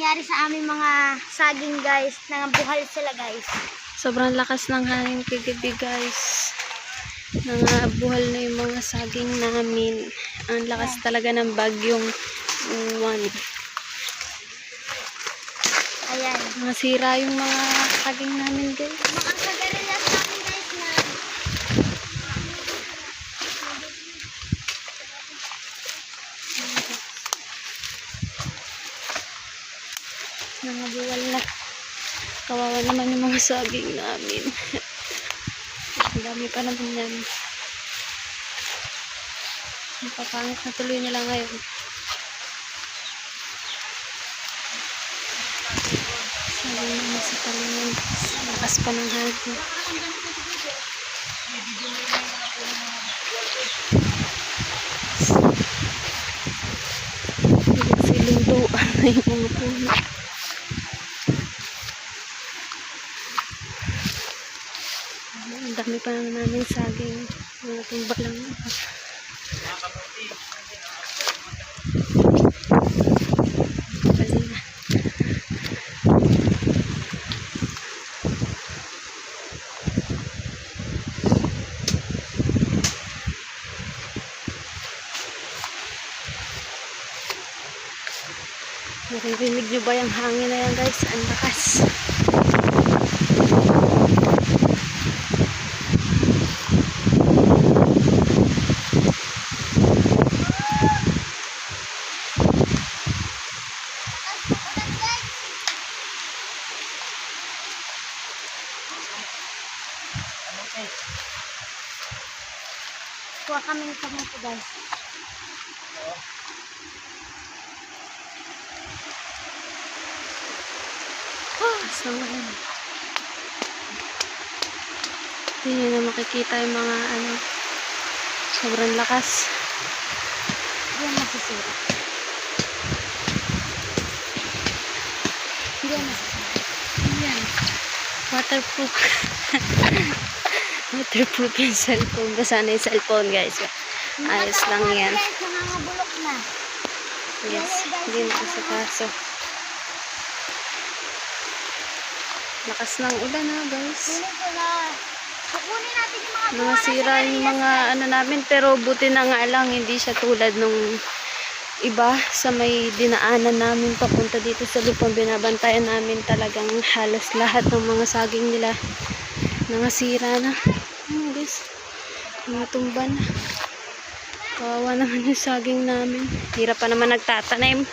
nangyari sa aming mga saging guys. Nangabuhal sila guys. Sobrang lakas ng hangin kagabi guys. Nangabuhal na yung mga saging namin. Ang lakas talaga ng bagyong uwan. Ayan. Nasira yung mga saging namin guys. Mga kagarilas namin guys na Nangabuhal na. Kawawa naman yung mga saging namin. Ang dami pa naman yan. Napapangit na tuloy nila ngayon. Saging naman sa talungan. Lakas pa ng hangin. Silunduan na yung mga puno. Ang dami pa naman namin saging. Mga tumba lang. Bali na. Naririnig nyo ba yung hangin na yan guys? Ang lakas. kuha kaming kamuto guys. So, hindi nyo na makikita yung mga sobrang lakas. Hindi yan masisira. Hindi yan masisira. Yan. Waterproof. Waterproof yung cellphone. Basa na yung cellphone guys. Ayos lang yan. Guys, nangangabulok na. Yes. Hindi na sa kaso. Lakas ng ulan ha guys. Kukunin natin yung mga Nasira yung mga namin, pero buti na nga lang hindi siya tulad nung iba sa may dinaanan namin papunta dito sa lupang binabantayan namin. Talagang halos lahat ng mga saging nila nangasira na. Guys, mga tumba na. Kawawa naman yung saging namin. Hirap pa naman nagtatanim.